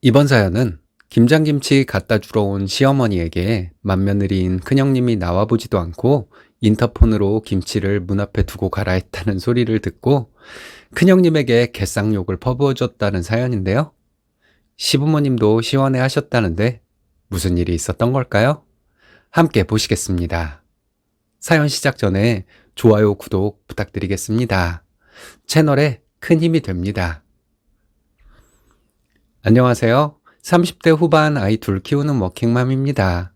이번 사연은 김장김치 갖다 주러 온 시어머니에게 맏며느리인 큰형님이 나와보지도 않고 인터폰으로 김치를 문 앞에 두고 가라 했다는 소리를 듣고 큰형님에게 개쌍욕을 퍼부어줬다는 사연인데요. 시부모님도 시원해 하셨다는데 무슨 일이 있었던 걸까요? 함께 보시겠습니다. 사연 시작 전에 좋아요, 구독 부탁드리겠습니다. 채널에 큰 힘이 됩니다. 안녕하세요. 30대 후반 아이 둘 키우는 워킹맘입니다.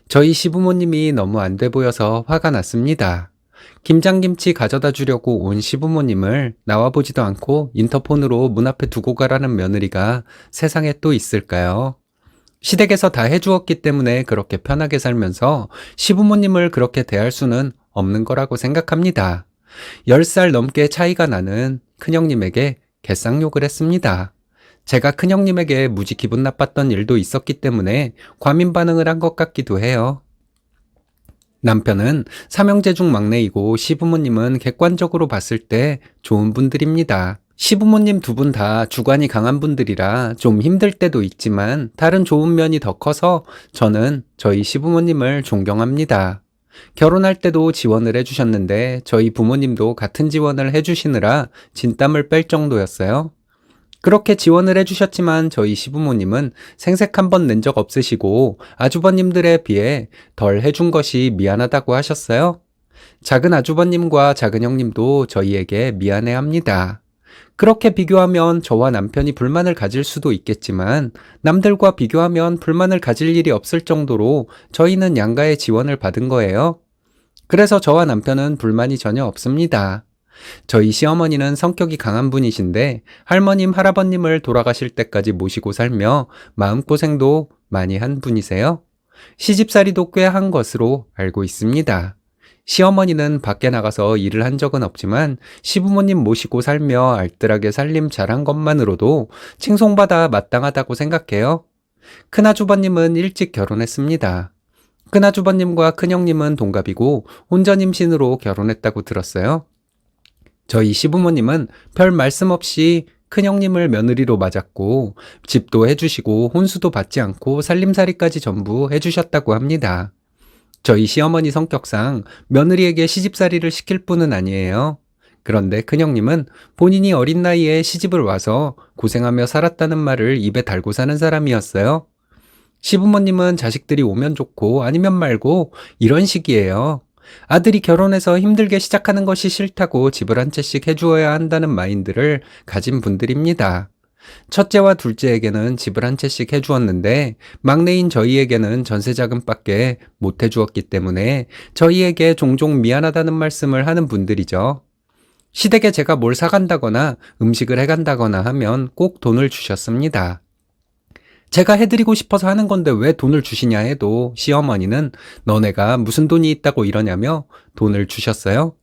저희 시부모님이 너무 안 돼 보여서 화가 났습니다. 김장김치 가져다 주려고 온 시부모님을 나와보지도 않고 인터폰으로 문 앞에 두고 가라는 며느리가 세상에 또 있을까요? 시댁에서 다 해주었기 때문에 그렇게 편하게 살면서 시부모님을 그렇게 대할 수는 없는 거라고 생각합니다. 10살 넘게 차이가 나는 큰형님에게 개쌍욕을 했습니다. 제가 큰형님에게 무지 기분 나빴던 일도 있었기 때문에 과민 반응을 한 것 같기도 해요. 남편은 삼형제 중 막내이고 시부모님은 객관적으로 봤을 때 좋은 분들입니다. 시부모님 두 분 다 주관이 강한 분들이라 좀 힘들 때도 있지만 다른 좋은 면이 더 커서 저는 저희 시부모님을 존경합니다. 결혼할 때도 지원을 해주셨는데 저희 부모님도 같은 지원을 해주시느라 진땀을 뺄 정도였어요. 그렇게 지원을 해주셨지만 저희 시부모님은 생색 한 번 낸 적 없으시고 아주버님들에 비해 덜 해준 것이 미안하다고 하셨어요. 작은 아주버님과 작은 형님도 저희에게 미안해합니다. 그렇게 비교하면 저와 남편이 불만을 가질 수도 있겠지만 남들과 비교하면 불만을 가질 일이 없을 정도로 저희는 양가의 지원을 받은 거예요. 그래서 저와 남편은 불만이 전혀 없습니다. 저희 시어머니는 성격이 강한 분이신데 할머님, 할아버님을 돌아가실 때까지 모시고 살며 마음고생도 많이 한 분이세요. 시집살이도 꽤 한 것으로 알고 있습니다. 시어머니는 밖에 나가서 일을 한 적은 없지만 시부모님 모시고 살며 알뜰하게 살림 잘한 것만으로도 칭송받아 마땅하다고 생각해요. 큰아주버님은 일찍 결혼했습니다. 큰아주버님과 큰형님은 동갑이고 혼전 임신으로 결혼했다고 들었어요. 저희 시부모님은 별 말씀 없이 큰형님을 며느리로 맞았고 집도 해주시고 혼수도 받지 않고 살림살이까지 전부 해주셨다고 합니다. 저희 시어머니 성격상 며느리에게 시집살이를 시킬 분은 아니에요. 그런데 큰형님은 본인이 어린 나이에 시집을 와서 고생하며 살았다는 말을 입에 달고 사는 사람이었어요. 시부모님은 자식들이 오면 좋고 아니면 말고 이런 식이에요. 아들이 결혼해서 힘들게 시작하는 것이 싫다고 집을 한 채씩 해주어야 한다는 마인드를 가진 분들입니다. 첫째와 둘째에게는 집을 한 채씩 해주었는데 막내인 저희에게는 전세자금밖에 못 해주었기 때문에 저희에게 종종 미안하다는 말씀을 하는 분들이죠. 시댁에 제가 뭘 사간다거나 음식을 해간다거나 하면 꼭 돈을 주셨습니다. 제가 해드리고 싶어서 하는 건데 왜 돈을 주시냐 해도 시어머니는 너네가 무슨 돈이 있다고 이러냐며 돈을 주셨어요.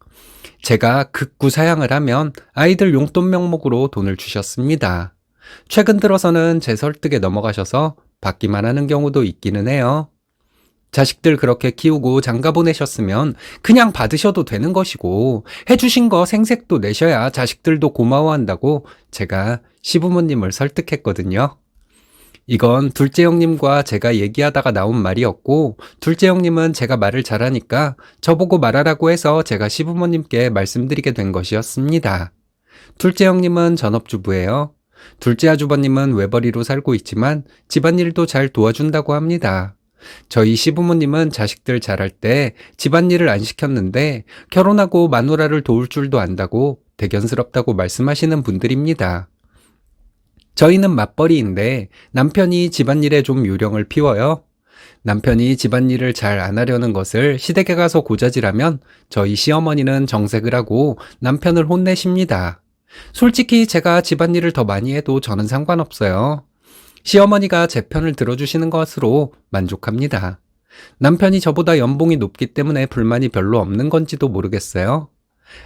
제가 극구 사양을 하면 아이들 용돈 명목으로 돈을 주셨습니다. 최근 들어서는 제 설득에 넘어가셔서 받기만 하는 경우도 있기는 해요. 자식들 그렇게 키우고 장가 보내셨으면 그냥 받으셔도 되는 것이고 해주신 거 생색도 내셔야 자식들도 고마워한다고 제가 시부모님을 설득했거든요. 이건 둘째 형님과 제가 얘기하다가 나온 말이었고 둘째 형님은 제가 말을 잘하니까 저보고 말하라고 해서 제가 시부모님께 말씀드리게 된 것이었습니다. 둘째 형님은 전업주부예요. 둘째 아주버님은 외벌이로 살고 있지만 집안일도 잘 도와준다고 합니다. 저희 시부모님은 자식들 잘할 때 집안일을 안 시켰는데 결혼하고 마누라를 도울 줄도 안다고 대견스럽다고 말씀하시는 분들입니다. 저희는 맞벌이인데 남편이 집안일에 좀 요령을 피워요. 남편이 집안일을 잘 안 하려는 것을 시댁에 가서 고자질하면 저희 시어머니는 정색을 하고 남편을 혼내십니다. 솔직히 제가 집안일을 더 많이 해도 저는 상관없어요. 시어머니가 제 편을 들어주시는 것으로 만족합니다. 남편이 저보다 연봉이 높기 때문에 불만이 별로 없는 건지도 모르겠어요.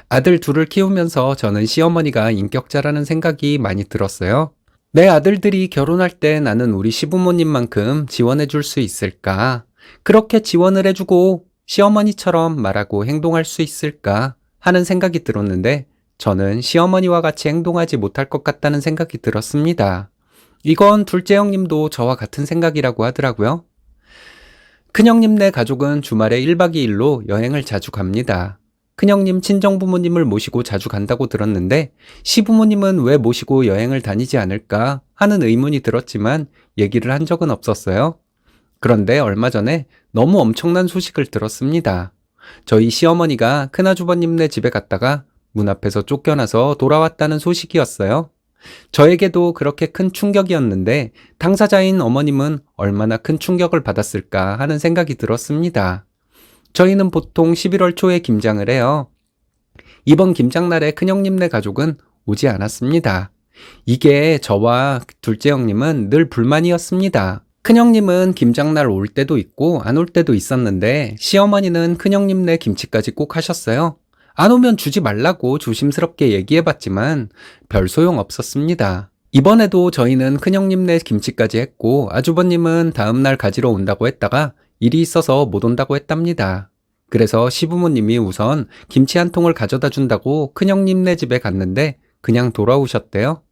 아들 둘을 키우면서 저는 시어머니가 인격자라는 생각이 많이 들었어요. 내 아들들이 결혼할 때 나는 우리 시부모님만큼 지원해 줄 수 있을까? 그렇게 지원을 해주고 시어머니처럼 말하고 행동할 수 있을까? 하는 생각이 들었는데 저는 시어머니와 같이 행동하지 못할 것 같다는 생각이 들었습니다. 이건 둘째 형님도 저와 같은 생각이라고 하더라고요. 큰형님네 가족은 주말에 1박 2일로 여행을 자주 갑니다. 큰형님 친정부모님을 모시고 자주 간다고 들었는데 시부모님은 왜 모시고 여행을 다니지 않을까 하는 의문이 들었지만 얘기를 한 적은 없었어요. 그런데 얼마 전에 너무 엄청난 소식을 들었습니다. 저희 시어머니가 큰아주버님네 집에 갔다가 문 앞에서 쫓겨나서 돌아왔다는 소식이었어요. 저에게도 그렇게 큰 충격이었는데 당사자인 어머님은 얼마나 큰 충격을 받았을까 하는 생각이 들었습니다. 저희는 보통 11월 초에 김장을 해요. 이번 김장날에 큰형님네 가족은 오지 않았습니다. 이게 저와 둘째 형님은 늘 불만이었습니다. 큰형님은 김장날 올 때도 있고 안 올 때도 있었는데 시어머니는 큰형님네 김치까지 꼭 하셨어요. 안 오면 주지 말라고 조심스럽게 얘기해봤지만 별 소용 없었습니다. 이번에도 저희는 큰형님네 김치까지 했고 아주버님은 다음날 가지러 온다고 했다가 일이 있어서 못 온다고 했답니다. 그래서 시부모님이 우선 김치 한 통을 가져다 준다고 큰형님네 집에 갔는데 그냥 돌아오셨대요.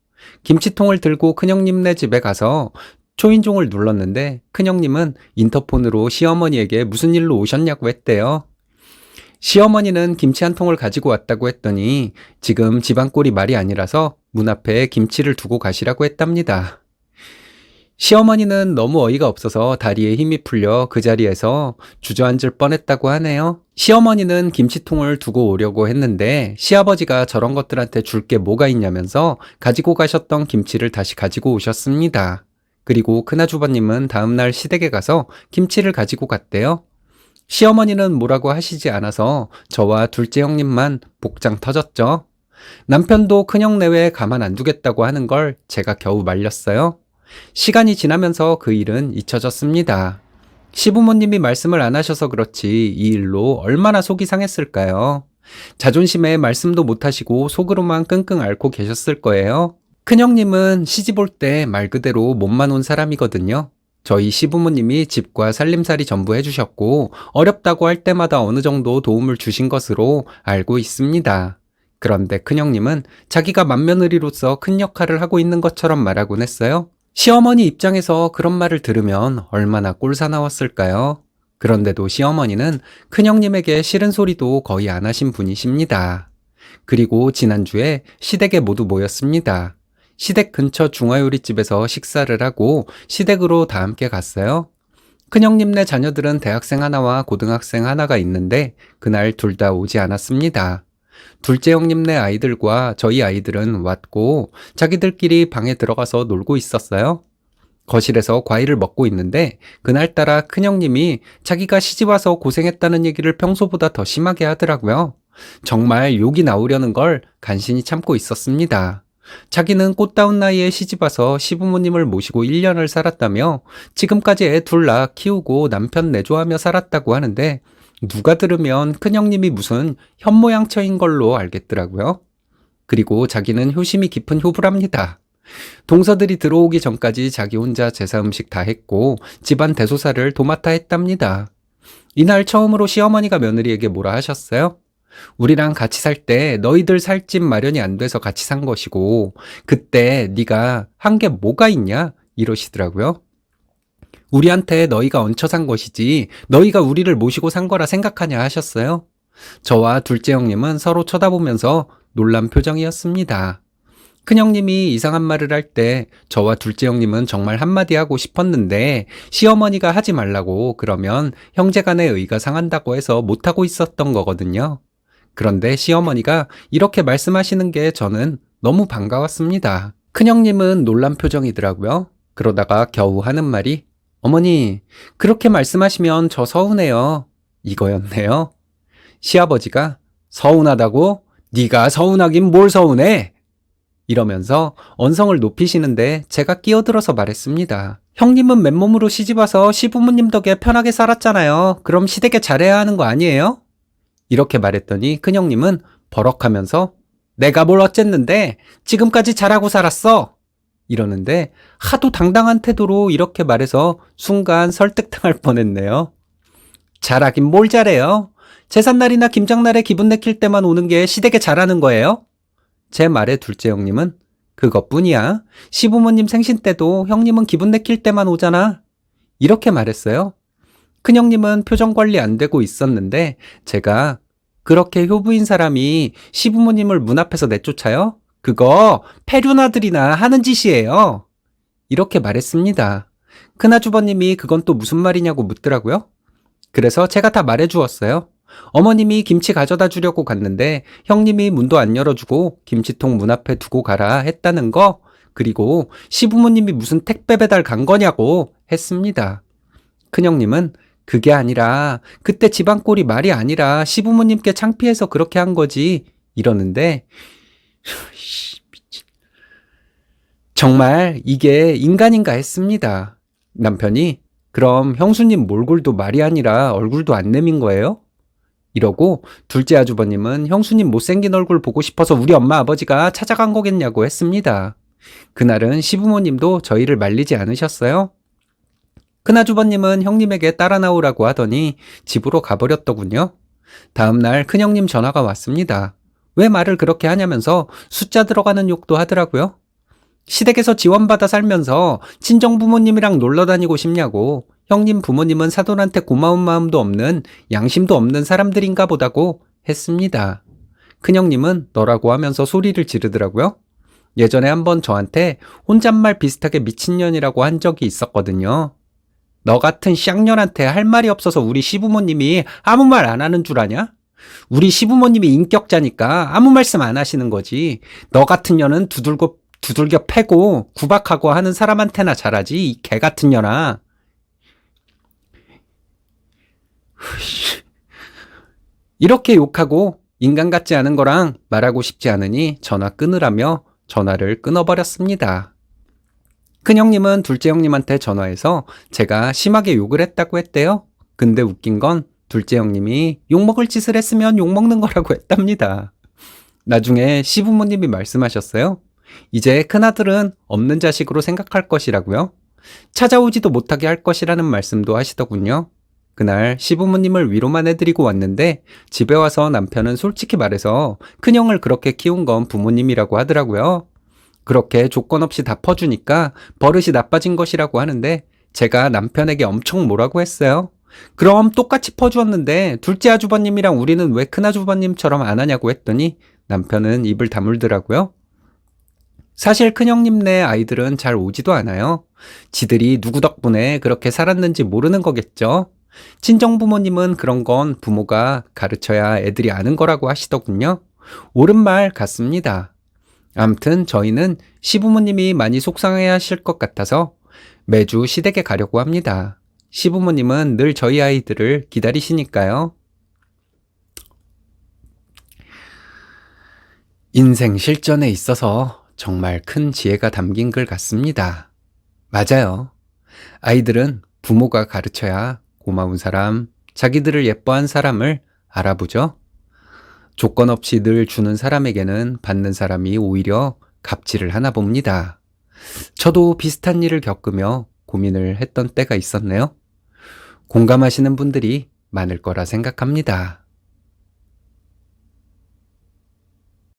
김치통을 들고 큰형님네 집에 가서 초인종을 눌렀는데 큰형님은 인터폰으로 시어머니에게 무슨 일로 오셨냐고 했대요. 시어머니는 김치 한 통을 가지고 왔다고 했더니 지금 집안 꼴이 말이 아니라서 문 앞에 김치를 두고 가시라고 했답니다. 시어머니는 너무 어이가 없어서 다리에 힘이 풀려 그 자리에서 주저앉을 뻔했다고 하네요. 시어머니는 김치통을 두고 오려고 했는데 시아버지가 저런 것들한테 줄 게 뭐가 있냐면서 가지고 가셨던 김치를 다시 가지고 오셨습니다. 그리고 큰아주버님은 다음날 시댁에 가서 김치를 가지고 갔대요. 시어머니는 뭐라고 하시지 않아서 저와 둘째 형님만 복장 터졌죠. 남편도 큰형 내외에 가만 안 두겠다고 하는 걸 제가 겨우 말렸어요. 시간이 지나면서 그 일은 잊혀졌습니다. 시부모님이 말씀을 안 하셔서 그렇지 이 일로 얼마나 속이 상했을까요? 자존심에 말씀도 못 하시고 속으로만 끙끙 앓고 계셨을 거예요. 큰형님은 시집 올 때 말 그대로 몸만 온 사람이거든요. 저희 시부모님이 집과 살림살이 전부 해주셨고 어렵다고 할 때마다 어느 정도 도움을 주신 것으로 알고 있습니다. 그런데 큰형님은 자기가 맏며느리로서 큰 역할을 하고 있는 것처럼 말하곤 했어요. 시어머니 입장에서 그런 말을 들으면 얼마나 꼴사나웠을까요? 그런데도 시어머니는 큰형님에게 싫은 소리도 거의 안 하신 분이십니다. 그리고 지난주에 시댁에 모두 모였습니다. 시댁 근처 중화요리집에서 식사를 하고 시댁으로 다 함께 갔어요. 큰형님네 자녀들은 대학생 하나와 고등학생 하나가 있는데 그날 둘 다 오지 않았습니다. 둘째 형님네 아이들과 저희 아이들은 왔고 자기들끼리 방에 들어가서 놀고 있었어요. 거실에서 과일을 먹고 있는데 그날따라 큰형님이 자기가 시집와서 고생했다는 얘기를 평소보다 더 심하게 하더라고요. 정말 욕이 나오려는 걸 간신히 참고 있었습니다. 자기는 꽃다운 나이에 시집와서 시부모님을 모시고 1년을 살았다며 지금까지 애 둘 낳아 키우고 남편 내조하며 살았다고 하는데 누가 들으면 큰형님이 무슨 현모양처인 걸로 알겠더라고요. 그리고 자기는 효심이 깊은 효부랍니다. 동서들이 들어오기 전까지 자기 혼자 제사 음식 다 했고 집안 대소사를 도맡아 했답니다. 이날 처음으로 시어머니가 며느리에게 뭐라 하셨어요? 우리랑 같이 살 때 너희들 살 집 마련이 안 돼서 같이 산 것이고 그때 네가 한 게 뭐가 있냐? 이러시더라고요. 우리한테 너희가 얹혀 산 것이지 너희가 우리를 모시고 산 거라 생각하냐 하셨어요. 저와 둘째 형님은 서로 쳐다보면서 놀란 표정이었습니다. 큰형님이 이상한 말을 할 때 저와 둘째 형님은 정말 한마디 하고 싶었는데 시어머니가 하지 말라고 그러면 형제간의 의가 상한다고 해서 못하고 있었던 거거든요. 그런데 시어머니가 이렇게 말씀하시는 게 저는 너무 반가웠습니다. 큰형님은 놀란 표정이더라고요. 그러다가 겨우 하는 말이 어머니, 그렇게 말씀하시면 저 서운해요. 이거였네요. 시아버지가 서운하다고? 네가 서운하긴 뭘 서운해? 이러면서 언성을 높이시는데 제가 끼어들어서 말했습니다. 형님은 맨몸으로 시집와서 시부모님 덕에 편하게 살았잖아요. 그럼 시댁에 잘해야 하는 거 아니에요? 이렇게 말했더니 큰형님은 버럭하면서 내가 뭘 어쨌는데 지금까지 잘하고 살았어. 이러는데 하도 당당한 태도로 이렇게 말해서 순간 설득당할 뻔했네요. 잘하긴 뭘 잘해요. 제삿날이나 김장날에 기분 내킬 때만 오는 게 시댁에 잘하는 거예요? 제 말에 둘째 형님은 그것뿐이야. 시부모님 생신 때도 형님은 기분 내킬 때만 오잖아. 이렇게 말했어요. 큰형님은 표정 관리 안 되고 있었는데 제가 그렇게 효부인 사람이 시부모님을 문 앞에서 내쫓아요? 그거 페류나들이나 하는 짓이에요. 이렇게 말했습니다. 큰아주버님이 그건 또 무슨 말이냐고 묻더라고요. 그래서 제가 다 말해주었어요. 어머님이 김치 가져다 주려고 갔는데 형님이 문도 안 열어주고 김치통 문 앞에 두고 가라 했다는 거, 그리고 시부모님이 무슨 택배 배달 간 거냐고 했습니다. 큰형님은 그게 아니라 그때 집안꼴이 말이 아니라 시부모님께 창피해서 그렇게 한 거지 이러는데 정말 이게 인간인가 했습니다. 남편이 그럼 형수님 몰골도 말이 아니라 얼굴도 안 내민 거예요? 이러고 둘째 아주버님은 형수님 못생긴 얼굴 보고 싶어서 우리 엄마 아버지가 찾아간 거겠냐고 했습니다. 그날은 시부모님도 저희를 말리지 않으셨어요. 큰아주버님은 형님에게 따라 나오라고 하더니 집으로 가버렸더군요. 다음날 큰형님 전화가 왔습니다. 왜 말을 그렇게 하냐면서 숫자 들어가는 욕도 하더라고요. 시댁에서 지원받아 살면서 친정부모님이랑 놀러 다니고 싶냐고, 형님 부모님은 사돈한테 고마운 마음도 없는 양심도 없는 사람들인가 보다고 했습니다. 큰형님은 너라고 하면서 소리를 지르더라고요. 예전에 한번 저한테 혼잣말 비슷하게 미친년이라고 한 적이 있었거든요. 너 같은 쌍년한테 할 말이 없어서 우리 시부모님이 아무 말 안 하는 줄 아냐? 우리 시부모님이 인격자니까 아무 말씀 안 하시는 거지. 너 같은 년은 두들겨 패고 구박하고 하는 사람한테나 잘하지, 이 개 같은 년아. 이렇게 욕하고 인간 같지 않은 거랑 말하고 싶지 않으니 전화 끊으라며 전화를 끊어버렸습니다. 큰형님은 둘째 형님한테 전화해서 제가 심하게 욕을 했다고 했대요. 근데 웃긴 건 둘째 형님이 욕먹을 짓을 했으면 욕먹는 거라고 했답니다. 나중에 시부모님이 말씀하셨어요. 이제 큰아들은 없는 자식으로 생각할 것이라고요. 찾아오지도 못하게 할 것이라는 말씀도 하시더군요. 그날 시부모님을 위로만 해드리고 왔는데 집에 와서 남편은 솔직히 말해서 큰형을 그렇게 키운 건 부모님이라고 하더라고요. 그렇게 조건 없이 다 퍼주니까 버릇이 나빠진 것이라고 하는데 제가 남편에게 엄청 뭐라고 했어요. 그럼 똑같이 퍼주었는데 둘째 아주버님이랑 우리는 왜 큰아주버님처럼 안 하냐고 했더니 남편은 입을 다물더라고요. 사실 큰형님네 아이들은 잘 오지도 않아요. 지들이 누구 덕분에 그렇게 살았는지 모르는 거겠죠. 친정부모님은 그런 건 부모가 가르쳐야 애들이 아는 거라고 하시더군요. 옳은 말 같습니다. 암튼 저희는 시부모님이 많이 속상해 하실 것 같아서 매주 시댁에 가려고 합니다. 시부모님은 늘 저희 아이들을 기다리시니까요. 인생 실전에 있어서 정말 큰 지혜가 담긴 글 같습니다. 맞아요. 아이들은 부모가 가르쳐야 고마운 사람, 자기들을 예뻐한 사람을 알아보죠. 조건 없이 늘 주는 사람에게는 받는 사람이 오히려 갑질을 하나 봅니다. 저도 비슷한 일을 겪으며 고민을 했던 때가 있었네요. 공감하시는 분들이 많을 거라 생각합니다.